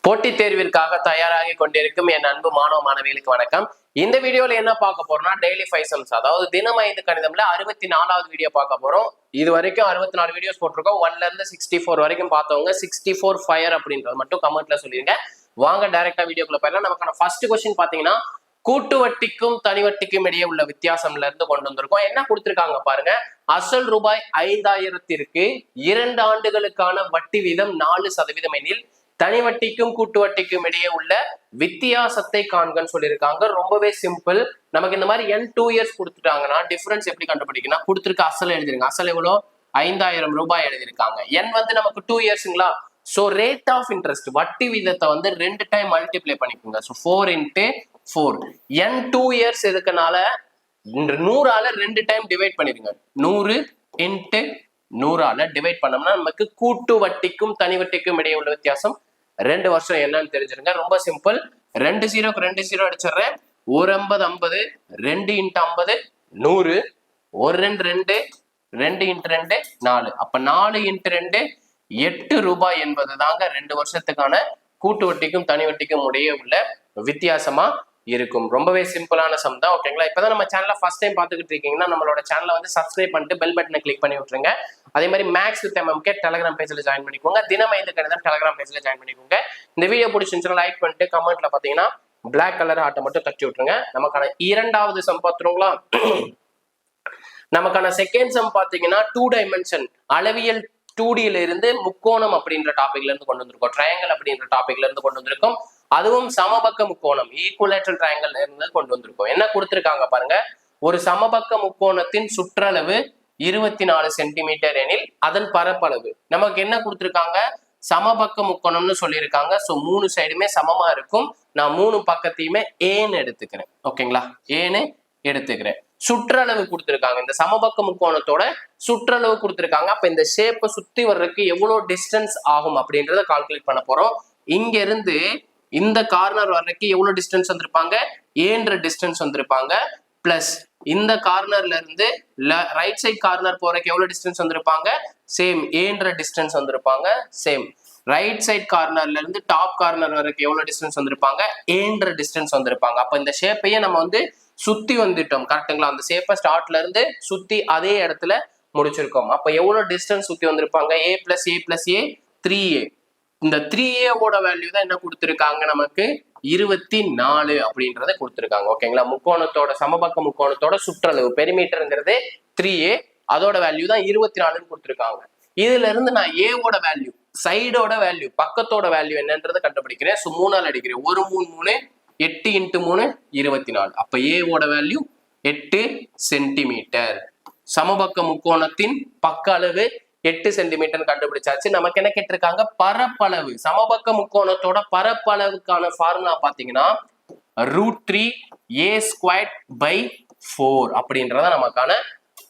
போட்டித் தேர்விற்காக தயாராகி கொண்டிருக்கும் என் அன்பு மாணவ மாணவிகளுக்கு வணக்கம். இந்த வீடியோல என்ன பார்க்க போறோம்னா டெய்லி 5 சம்ஸ், அதாவது தினம் 5 கணிதம்ல 64வது வீடியோ பார்க்க போறோம். இது வரைக்கும் 64 வீடியோஸ் போட்டிருக்கோம். 1ல இருந்து 64 வரைக்கும் பார்த்தவங்க 64 ஃபயர் அப்படின்றது மட்டும் கமெண்ட்ல சொல்லிருங்க. வாங்க டைரக்டா வீடியோக்குள்ள போயிடலாம். நமக்கான ஃபர்ஸ்ட் கொஸ்டின் பாத்தீங்கன்னா கூட்டு வட்டிக்கும் தனி வட்டிக்கும் இடையே உள்ள வித்தியாசம்ல இருந்து கொண்டு வந்திருக்கோம். என்ன கொடுத்திருக்காங்க பாருங்க. அசல் ரூபாய் 5000க்கு 2 ஆண்டுகளுக்கான வட்டி வீதம் 4% எனில் தனி வட்டிக்கும் கூட்டு வட்டிக்கும் இடையே உள்ள வித்தியாசத்தை காண்கன்னு சொல்லியிருக்காங்க. ரொம்பவே சிம்பிள். நமக்கு இந்த மாதிரி N2 years கொடுத்துட்டாங்கன்னா டிஃபரன்ஸ் எப்படி கண்டுபிடிக்கணும்? கொடுத்துருக்க அசல் எழுதிருங்க. அசல் எவ்வளோ? 5000 ரூபாய் எழுதியிருக்காங்க. N வந்து நமக்கு 2 yearsங்களா. ஸோ ரேட் ஆஃப் இன்ட்ரெஸ்ட் வட்டி வீதத்தை வந்து 2 டைம் மல்டிப்ளை பண்ணிக்கோங்க. So 4 × 4. N2 years எதுக்குனால 100ஆல 2 time divide பண்ணிருங்க. 100 × 100ஆல டிவைட் பண்ணோம்னா நமக்கு கூட்டு வட்டிக்கும் தனி வட்டிக்கும் இடையே உள்ள வித்தியாசம் 2 வருஷம் என்னன்னு தெரிஞ்சிருங்க. ரொம்ப சிம்பிள். 2 0க்கு 2 0 அடிச்சிடுறேன். 1 50 50, 2 × 50 100, 1 2 2, 2 × 2 4. அப்ப 4 × 2 8 ரூபாய் என்பது தாங்க 2 வருஷத்துக்கான கூட்டு வட்டிக்கும் தனி வட்டிக்கும் இடையே உள்ள வித்தியாசமா இருக்கும். ரொம்பவே சிம்பிளான சம் தான். ஓகேங்களா? இப்பதான் நம்ம சேனலை ஃபர்ஸ்ட் டைம் பார்த்துக்கிட்டு இருக்கீங்கன்னா நம்மளோட சேனலை வந்து சப்ஸ்கிரைப் பண்ணிட்டு பெல் பட்டனை கிளிக் பண்ணி விட்டுருங்க. அதே மாதிரி மேக்ஸ் வித் MMK டெலிகிராம் பேஜ்ல ஜாயின் பண்ணிக்கோங்க. தினம் 5 கணிதம் டெலிகிராம் பேஜ்ல ஜாயின் பண்ணிக்கோங்க. இந்த வீடியோ பிடிச்சிருந்துச்சுன்னா லைக் பண்ணிட்டு கமெண்ட்ல பாத்தீங்கன்னா பிளாக் கலர் ஹார்ட்டை மட்டும் தட்டி விட்டுருங்க. நமக்கான இரண்டாவது சம் பார்த்துருங்களா? நமக்கான செகண்ட் சம் பாத்தீங்கன்னா 2 டைமென்ஷன் அளவியல் 2Dல இருந்து முக்கோணம் அப்படின்ற டாபிக்ல இருந்து கொண்டு வந்திருக்கோம். ட்ரையாங்கிள் அப்படின்ற டாபிக்ல இருந்து கொண்டு வந்திருக்கோம். அதுவும் சமபக்க முக்கோணம் ஈக்குவலேட்டரல் ட்ரையாங்கிள் இருந்து கொண்டு வந்திருக்கோம். என்ன கொடுத்திருக்காங்க பாருங்க. ஒரு சமபக்க முக்கோணத்தின் சுற்றளவு 24 சென்டிமீட்டர் எனில் அதன் பரப்பளவு நமக்கு என்ன கொடுத்திருக்காங்க? சமபக்க முக்கோணம்னு சொல்லியிருக்காங்க. ஸோ 3 சைடுமே சமமா இருக்கும். நான் 3 பக்கத்தையுமே ஏன்னு எடுத்துக்கிறேன். ஓகேங்களா? ஏன்னு எடுத்துக்கிறேன். சுற்றளவு கொடுத்திருக்காங்க. இந்த சமபக்க முக்கோணத்தோட சுற்றளவு கொடுத்திருக்காங்க. அப்ப இந்த ஷேப்பை சுத்தி வர்றதுக்கு எவ்வளவு டிஸ்டன்ஸ் ஆகும் அப்படின்றத கால்குலேட் பண்ண போறோம். இங்க இருந்து இந்த கார்னர் வர்றதுக்கு எவ்வளவு டிஸ்டன்ஸ் வந்திருப்பாங்க? ஏன்ற டிஸ்டன்ஸ் வந்திருப்பாங்க. பிளஸ் இந்த கார்னர்ல இருந்து ரைட் சைட் கார்னர் போறதுக்கு எவ்வளவு டிஸ்டன்ஸ் வந்திருப்பாங்க? சேம் ஏன்ற டிஸ்டன்ஸ் வந்திருப்பாங்க. சேம் ரைட் சைட் கார்னர்ல இருந்து டாப் கார்னர் வரைக்கும் எவ்வளவு டிஸ்டன்ஸ் வந்திருப்பாங்க? ஏன்ற டிஸ்டன்ஸ் வந்திருப்பாங்க. அப்ப இந்த ஷேப்பையே நம்ம வந்து சுத்தி வந்துட்டோம். கரெக்டுங்களா? அந்த ஷேப்பை ஸ்டார்ட்ல இருந்து சுத்தி அதே இடத்துல முடிச்சிருக்கோம். அப்ப எவ்வளவு டிஸ்டன்ஸ் சுத்தி வந்திருப்பாங்க? A + A + A 3A. இந்த 3A ஓட வேல்யூ தான் என்ன கொடுத்திருக்காங்க? நமக்கு 24 அப்படின்றத கொடுத்திருக்காங்க. ஓகேங்களா? முக்கோணத்தோட சமபக்க முக்கோணத்தோட சுற்றளவு பெரிமீட்டர்ங்கிறது 3A, அதோட வேல்யூ தான் 24ன்னு கொடுத்திருக்காங்க. இதுல இருந்து நான் A ஓட வேல்யூ, சைடோட வேல்யூ, பக்கத்தோட வேல்யூ என்னன்றதை கண்டுபிடிக்கிறேன். ஸோ 3ஆல் அடிக்கிறேன். 1 3 3, 8 × 3 24. அப்ப A ஓட வேல்யூ 8 சென்டிமீட்டர். சமபக்க முக்கோணத்தின் பக்க அளவு 8 சென்டிமீட்டர் கண்டுபிடிச்சாச்சு. நமக்கு என்ன கேட்டிருக்காங்க? பரப்பளவு. சமபக்க முக்கோணத்தோட பரப்பளவுக்கான ஃபார்முலா பாத்தீங்கன்னா √3A² / 4 அப்படின்றத நமக்கான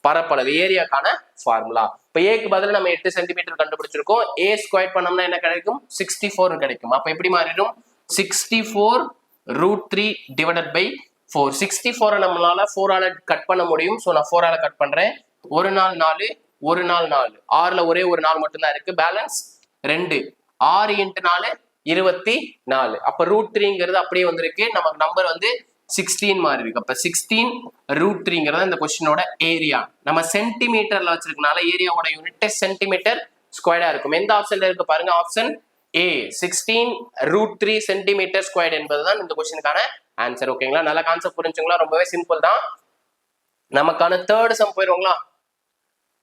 பரப்பளவு ஏரியாக்கான ஃபார்முலா. இப்ப ஏக்கு பதில் நம்ம 8 சென்டிமீட்டர் கண்டுபிடிச்சிருக்கோம். A ஸ்கொயர் பண்ணோம்னா என்ன கிடைக்கும்? 64 கிடைக்கும். அப்ப எப்படி மாறிடும்? 64 √3 / 4. 64 நம்மளால 4ஆல கட் பண்ண முடியும். ஸோ நான் 4ஆல கட் பண்றேன். 1 நாள் 4, 1 நாள் 4, 6ல ஒரே ஒரு நாள் மட்டும்தான் இருக்கு. பேலன்ஸ் 2. 6 × 4 24. அப்ப √3ங்கிறது அப்படியே வந்திருக்கு. நமக்கு நம்பர் வந்து 16 மாறி இருக்கு. அப்ப 16 √3ங்கிறது இந்த கொஸ்டினோட ஏரியா. நம்ம சென்டிமீட்டர்ல வச்சிருக்கனால ஏரியாவோட யூனிட் சென்டிமீட்டர் ஸ்கொயர்டா இருக்கும். எந்த ஆப்ஷன்ல இருக்கு பாருங்க? ஆப்ஷன் A 16 √3 சென்டிமீட்டர் ஸ்கொயர் என்பதுதான் இந்த கொஸ்டினுக்கான ஆன்சர். ஓகேங்களா? நல்ல கான்செப்ட் புரிஞ்சுங்களா? ரொம்பவே சிம்பிள் தான். நமக்கான தேர்ட் சம் போயிருவோங்களா?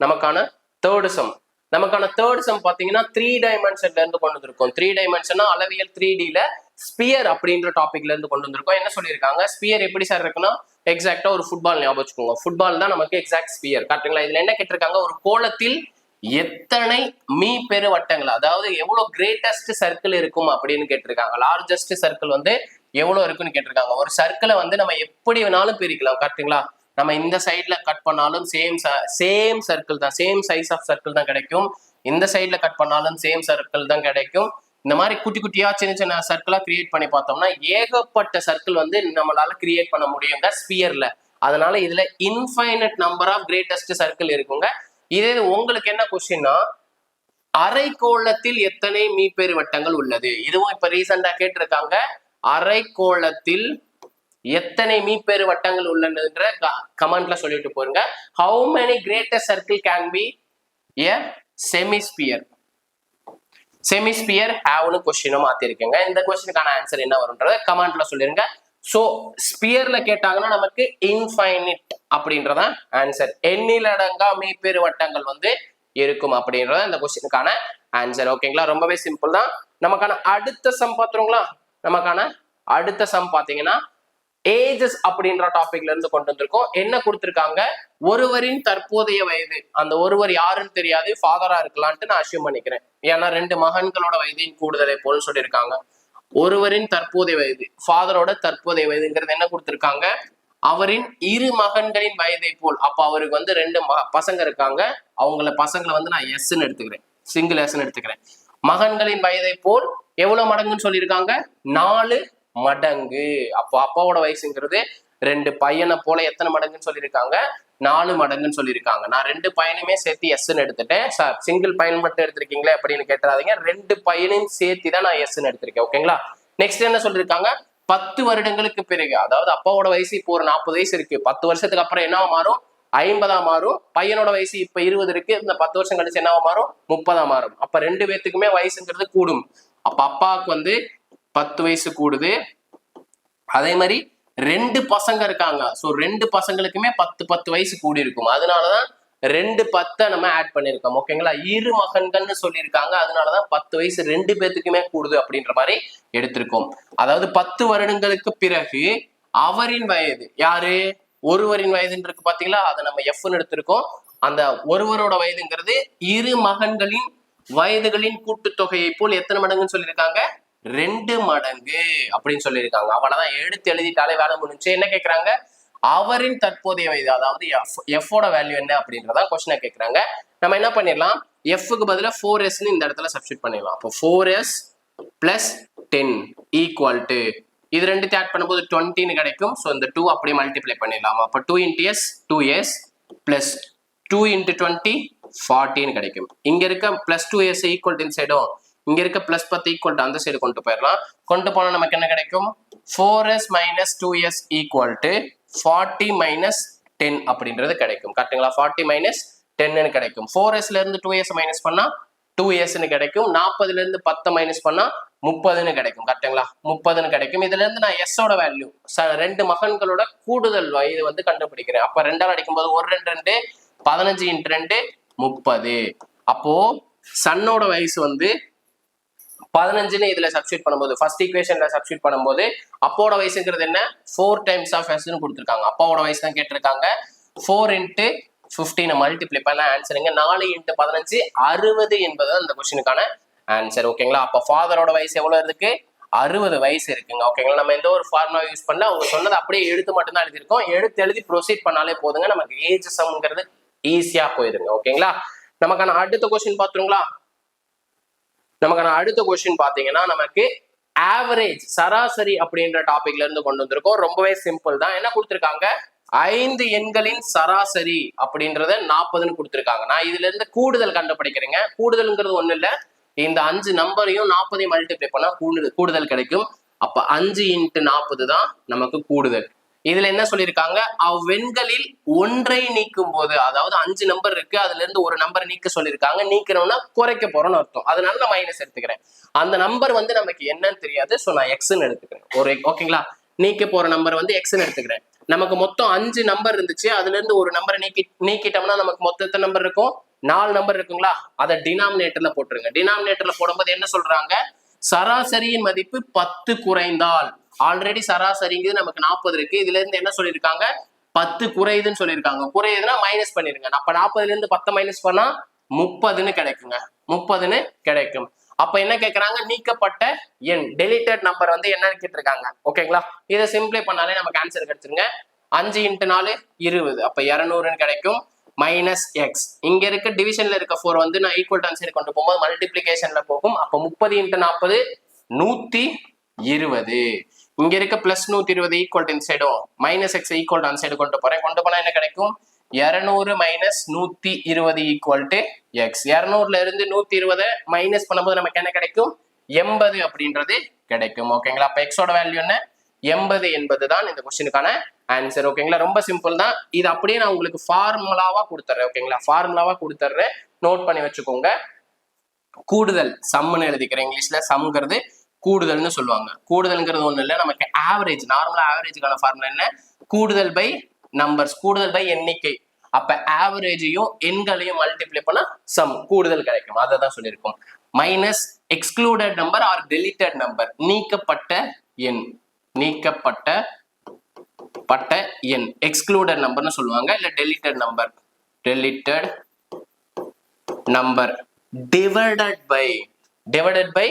நமக்கான தேர்ட் சம் பாத்தீங்கன்னா 3 டைமென்ஷன்ல இருந்து கொண்டு வந்திருக்கோம். 3 டைமென்ஷனா அளவியல் 3Dல ஸ்பியர் அப்படின்ற டாபிக்ல இருந்து கொண்டு வந்திருக்கோம். என்ன சொல்லியிருக்காங்க? ஸ்பியர் எப்படி சார் இருக்குன்னா எக்ஸாக்டா ஒரு ஃபுட்பால் ஞாபகம் வச்சுக்கோங்க. ஃபுட்பால் தான் நமக்கு எக்ஸாக்ட் ஸ்பியர். கரெக்டுங்களா? இதுல என்ன கேட்டிருக்காங்க? ஒரு கோளத்தில் எத்தனை பெரு வட்டங்கள், அதாவது எவ்வளவு கிரேட்டஸ்ட் சர்க்கிள் இருக்கும் அப்படின்னு கேட்டிருக்காங்க. லார்ஜஸ்ட் சர்க்கிள் வந்து எவ்வளவு இருக்குன்னு கேட்டிருக்காங்க. ஒரு சர்க்கிளை வந்து நம்ம எப்படி வேணாலும் பிரிக்கலாம். கரெக்டுங்களா? நம்ம இந்த சைட்ல கட் பண்ணாலும் சேம் சர்க்கிள் தான், சேம் சைஸ் ஆஃப் சர்க்கிள் தான் கிடைக்கும். இந்த சைட்ல கட் பண்ணாலும் சேம் சர்க்கிள் தான் கிடைக்கும். இந்த மாதிரி குட்டி குட்டியா சின்ன சின்ன சர்க்கிளா கிரியேட் பண்ணி பார்த்தோம்னா ஏகப்பட்ட சர்க்கிள் வந்து நம்மளால கிரியேட் பண்ண முடியுங்க ஸ்பியர்ல. அதனால இதுல infinite number of greatest circle இருக்குங்க. இதே உங்களுக்கு என்ன கொஸ்டின்னா அரைக்கோளத்தில் எத்தனை மீப்பெரு வட்டங்கள் உள்ளது? இதுவும் இப்ப ரீசெண்டா கேட்டிருக்காங்க. அரைக்கோளத்தில் எத்தனை மீப்பெரு வட்டங்கள் உள்ளதுன்ற கமெண்ட்ல சொல்லிட்டு போருங்க. How many greater circle can be a hemisphere? Hemisphere ஹேவ்னு கொஸ்டினை மாத்திருக்கீங்க. இந்த கொஸ்டினுக்கான ஆன்சர் என்ன வரும்ன்றத கமெண்ட்ல சொல்லிருங்க. சோ ஸ்பியர்ல கேட்டாங்கன்னா நமக்கு இன்ஃபைனிட் அப்படின்றத ஆன்சர். எண்ணிலடங்கா மீப்பெரு வட்டங்கள் வந்து இருக்கும் அப்படின்றத இந்த கொஸ்டினுக்கான ஆன்சர். ஓகேங்களா, ரொம்பவே சிம்பிள் தான். நமக்கான அடுத்த சம் பாத்துருங்களா? நமக்கான அடுத்த சம் பாத்தீங்கன்னா ஏஜஸ் அப்படின்ற டாபிக்ல இருந்து கொண்டு வந்திருக்கோம். என்ன கொடுத்திருக்காங்க? ஒருவரின் தற்போதைய வயது. அந்த ஒருவர் யாருன்னு தெரியாது, ஃபாதரா இருக்கலான்ட்டு நான் அசியூம் பண்ணிக்கிறேன். ஏன்னா 2 மகன்களோட வயதின் கூடுதலை போல் சொல்லியிருக்காங்க. ஒருவரின் தற்போதைய வயது, ஃபாதரோட தற்போதைய வயதுங்கிறது என்ன கொடுத்திருக்காங்க? அவரின் 2 மகன்களின் வயதை போல். அப்ப அவருக்கு வந்து 2 பசங்க இருக்காங்க. பசங்களை வந்து நான் எஸ்ன்னு எடுத்துக்கிறேன், சிங்கிள் எஸ்ன்னு எடுத்துக்கிறேன். மகன்களின் வயதை போல் எவ்வளவு மடங்குன்னு சொல்லியிருக்காங்க? 4 மடங்கு. அப்போ அப்பாவோட வயசுங்கிறது 2 பையனை போல எத்தனை மடங்குன்னு சொல்லியிருக்காங்க? 4 மடங்குன்னு சொல்லியிருக்காங்க. நான் 2 பையனுமே சேர்த்து எஸ்ன்னு எடுத்துட்டேன். சார் சிங்கிள் பையன் மட்டும் எடுத்திருக்கீங்களே அப்படின்னு கேட்டுறாதீங்க. 2 பையனையும் சேர்த்து தான் நான் எஸ்ன்னு எடுத்திருக்கேன். ஓகேங்களா, நெக்ஸ்ட் என்ன சொல்லியிருக்காங்க? 10 வருடங்களுக்கு பிறகு, அதாவது அப்பாவோட வயசு இப்போ ஒரு 40 வயசு இருக்கு, 10 வருஷத்துக்கு அப்புறம் என்னவா மாறும்? 50 மாறும். பையனோட வயசு இப்ப 20 இருக்கு, இந்த 10 வருஷம் கழிச்சு என்னவா மாறும்? 30 மாறும். அப்ப 2 பேத்துக்குமே வயசுங்கிறது கூடும். அப்ப அப்பாவுக்கு வந்து 10 வயசு கூடுது. அதே மாதிரி 2 பசங்க இருக்காங்க. ஸோ 2 பசங்களுக்குமே 10 வயசு கூடி இருக்கும். அதனாலதான் 2 நம்ம ஆட் பண்ணிருக்கோம். ஓகேங்களா, 2 மகன்கள்னு சொல்லியிருக்காங்க. அதனாலதான் 10 வயசு 2 பேத்துக்குமே கூடுது அப்படின்ற மாதிரி எடுத்திருக்கோம். அதாவது 10 வருடங்களுக்கு பிறகு அவரின் வயது, யாரு? ஒருவரின் வயதுன்னு இருக்கு பாத்தீங்களா, அதை நம்ம எஃப்னு எடுத்திருக்கோம். அந்த ஒருவரோட வயதுங்கிறது 2 மகன்களின் வயதுகளின் கூட்டுத்தொகையை போல் எத்தனை மடங்குன்னு சொல்லியிருக்காங்க? 2 மடங்கு அப்படின்னு சொல்லியிருக்காங்க. அவ்வளவுதான், எடுத்து எழுதிட்டாலே வேலை முடிஞ்சு. என்ன கேட்கறாங்க? அவரின் தற்போதைய வயது, அதாவது எஃபோட வேல்யூ என்ன அப்படின்றத கொஸ்டினை கேட்கறாங்க. நம்ம என்ன பண்ணிடலாம்? எஃப்க்கு பதிலா 4s இந்த இடத்துல சப்ஸ்டிட் பண்ணிடலாம். அப்போ 4s பிளஸ் 10 ஈக்குவல் டு, இது 2 ஆட் பண்ணும்போது 20 கிடைக்கும். ஸோ இந்த 2 அப்படியே மல்டிப்ளை பண்ணிடலாம். அப்போ 2 into s 2s plus 2 into 20 40 கிடைக்கும். இங்க இருக்க பிளஸ் 2s ஈக்குவல் டு இந்த சைடும், இங்க இருக்க பிளஸ் 10 ஈக்குவல் டு அந்த சைடு கொண்டு போயிடலாம். கொண்டு போனா நமக்கு என்ன கிடைக்கும்? 4s minus 2s equal to 40 minus 10 அப்படின்றது கிடைக்கும். கரெக்டுங்களா? 40 மைனஸ் 10 கிடைக்கும். 4sல இருந்து 2s மைனஸ் பண்ணா 2s கிடைக்கும். 40ல இருந்து 10 மைனஸ் பண்ணா 30 கிடைக்கும். கரெக்டுங்களா? 30 கிடைக்கும். இதுல இருந்து நான் எஸ் ஓட வேல்யூ, 2 மகன்களோட கூடுதல் வயது வந்து கண்டுபிடிக்கிறேன். அப்ப 2ஆல் அடிக்கும்போது 1 2 15 × 2 30. அப்போ சன்னோட வயசு வந்து 15ன்னு இதுல சப்ஸ்டிட் பண்ணும்போது, ஃபர்ஸ்ட் ஈக்குவேஷன்ல சப்ஸ்டிட் பண்ணும்போது அப்போட வயசுங்கிறது என்ன? 4 டைம்ஸ் ஆஃப் எஸ்ன்னு கொடுத்துருக்காங்க. அப்பாவோட வயசு தான் கேட்டிருக்காங்க. 4 × 15 மல்டிப்ளை பண்ண ஆன்சருங்க 4 × 15 60 என்பது அந்த கொஸ்டினுக்கான ஆன்சர். ஓகேங்களா, அப்ப ஃபாதரோட வயசு எவ்வளவு இருக்கு? 60 வயசு இருக்குங்க. ஓகேங்களா, நம்ம எந்த ஒரு ஃபார்முலா யூஸ் பண்ணல, அவங்க சொன்னது அப்படியே எழுத்து மட்டும் தான் எழுதிருக்கோம். எடுத்து எழுதி ப்ரொசீட் பண்ணாலே போதுங்க, நமக்கு ஏஜ் சம்ங்கிறது ஈஸியா போயிருங்க. ஓகேங்களா, நமக்கான அடுத்த கொஸ்டின் பாத்துருங்களா? நமக்கான அடுத்த கொஸ்டின் பாத்தீங்கன்னா நமக்கு ஆவரேஜ், சராசரி அப்படின்ற டாபிக்ல இருந்து கொண்டு வந்திருக்கோம். ரொம்பவே சிம்பிள் தான். என்ன கொடுத்திருக்காங்க? 5 எண்களின் சராசரி அப்படின்றத 40ன்னு கொடுத்திருக்காங்க. நான் இதுல இருந்து கூடுதல் கண்டுபிடிக்கிறேங்க. கூடுதல்ங்கிறது ஒண்ணு இல்ல, இந்த 5 நம்பரையும் 40 மல்டிப்ளை பண்ணா கூடுதல் கிடைக்கும். அப்ப 5 × 40 தான் நமக்கு கூடுதல். இதுல என்ன சொல்லியிருக்காங்க? அவ்வெண்களில் ஒன்றை நீக்கும் போது, அதாவது 5 நம்பர் இருக்கு, அதுல இருந்து ஒரு நம்பரை நீக்க சொல்லியிருக்காங்க. நீக்கணும்னா குறைக்க போறோம்னு அர்த்தம். அதனால நான் மைனஸ் எடுத்துக்கிறேன். அந்த நம்பர் வந்து நமக்கு என்னன்னு தெரியாது. ஸோ நான் எக்ஸ்ன்னு எடுத்துக்கிறேன். ஓகேங்களா, நீக்க போற நம்பர் வந்து எக்ஸ்ன்னு எடுத்துக்கிறேன். நமக்கு மொத்தம் 5 நம்பர் இருந்துச்சு, அதுல இருந்து ஒரு நம்பரை நீக்கிட்டோம்னா நமக்கு மொத்தம் எத்தனை நம்பர் இருக்கும்? 4 நம்பர் இருக்குங்களா? அதை டினாமினேட்டர்ல போட்டுருங்க. டினாமினேட்டர்ல போடும்போது என்ன சொல்றாங்க? சராசரியின் மதிப்பு 10 குறைந்தால், ஆல்ரெடி சராசரிங்கிறது நமக்கு 40 இருக்கு, இதுல இருந்து என்ன சொல்லியிருக்காங்க? 10 குறையுதுன்னு சொல்லியிருக்காங்க. குறையுதுன்னா மைனஸ் பண்ணிருங்க. அப்ப 40ல இருந்து 10 மைனஸ் பண்ணா 30ன்னு கிடைக்குங்க. 30ன்னு கிடைக்கும். அப்ப என்ன கேட்கறாங்க? நீக்கப்பட்ட எண், டெலிட்டட் நம்பர் வந்து என்னன்னு கேட்டிருக்காங்க. ஓகேங்களா, இதை சிம்பிளை பண்ணாலே நமக்கு ஆன்சர் கிடைச்சிருங்க. 5 × 4 20, அப்ப 200ன்னு கிடைக்கும். மைனஸ் எக்ஸ், இங்க இருக்க டிவிஷன்ல இருக்க 4 வந்து நான் ஈக்குவல் டு சைடு கொண்டு போகும்போது மல்டிபிளிகேஷன்ல போகும். அப்ப 30 × 40 120. இங்க இருக்க பிளஸ் 120 ஈக்குவல் டு இந்த சைடும் மைனஸ் எக்ஸ் ஈக்குவல் டு அந்த சைடு கொண்டு போறேன். கொண்டு போனா என்ன கிடைக்கும்? 200 மைனஸ் 120 ஈக்குவல் டு எக்ஸ். 200ல இருந்து 120 மைனஸ் பண்ணும்போது நமக்கு என்ன கிடைக்கும்? 80 அப்படின்றது கிடைக்கும். ஓகேங்களா? அப்ப எக்ஸோட வேல்யூ என்ன? 80 என்பது தான் இந்த கொஸ்டினுக்கான ஆன்சர். ஓகேங்களா? ரொம்ப சிம்பிள் தான். இது அப்படியே நான் உங்களுக்கு ஃபார்முலாவா கொடுத்துறேன். ஓகேங்களா? ஃபார்முலாவா கொடுத்துறேன், நோட் பண்ணி வச்சுக்கோங்க. கூடுதல் சம்னு எழுதிக்கிறேன். இங்கிலீஷ்ல சம்ங்கிறது கூடுதல்னு சொல்லுவாங்க. கூடுதல்ங்கிறது ஒண்ணு இல்லை, நமக்கு ஆவரேஜ், நார்மலா ஆவரேஜுக்கான ஃபார்முலா என்ன? கூடுதல் பை நம்பர்ஸ், கூடுதல் பை எண்ணிக்கை. அப்ப ஆவரேஜையும் எண்களையும் மல்டிப்ளை பண்ணா சம், கூடுதல் கிடைக்கும். அதை தான் சொல்லியிருக்கோம். Minus excluded number or deleted number, நீக்கப்பட்ட எண், நீக்கப்பட்ட எண் எக்ஸ்க்ளூடட் நம்பர்னு சொல்லுவாங்க, இல்ல deleted number, deleted number. Divided by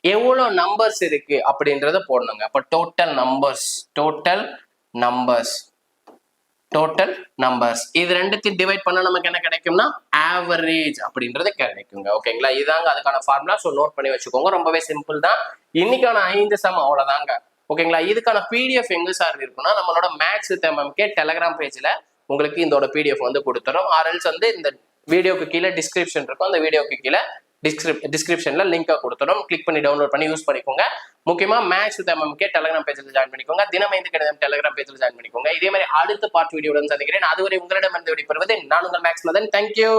எவ்வளவு நம்பர்ஸ் இருக்கு அப்படின்றத போடணுங்க. அப்ப டோட்டல் நம்பர்ஸ் இது ரெண்டுத்தையும் டிவைட் பண்ணா நமக்கு என்ன கிடைக்கும்னா ஆவரேஜ் அப்படின்றது கிடைக்குங்க. ஓகேங்களா? இதாங்க அதுக்கான ஃபார்முலா. ஸோ நோட் பண்ணி வச்சுக்கோங்க. ரொம்பவே சிம்பிள் தான். இன்னைக்கான 5 சம் அவ்வளவுதாங்க. ஓகேங்களா? இதுக்கான பிடிஎஃப் எங்க சார் இருக்குன்னா நம்மளோட மேக்ஸ் வித் எம்எம்கே டெலகிராம் பேஜ்ல உங்களுக்கு இதோட பிடிஎஃப் வந்து கொடுத்துறோம். ஆர்எல்ஸ் வந்து இந்த வீடியோக்கு கீழே டிஸ்கிரிப்ஷன் இருக்கும், அந்த வீடியோக்கு கீழே டிஸ்கிரிப்ஷன்ல லிங்கை கொடுத்துரும். கிளிக் பண்ணி டவுன்லோட் பண்ணி யூஸ் பண்ணிக்கோங்க. முக்கியமா மேக்ஸ் வித் எம்எம்கே டெலகிராம் பேஜ்ல ஜாயின் பண்ணிக்கோங்க. தினம் 5 கணிதம் டெலகிராம் பேஜ்ல ஜாயின் பண்ணிக்கோங்க. இதே மாதிரி அடுத்த பார்ட் வீடியோடன் சந்திக்கிறேன். அதுவரை உங்களிடமிருந்து விடைபெறுவது நான் உங்கள் மேக்ஸ் மதன். தேங்க்யூ.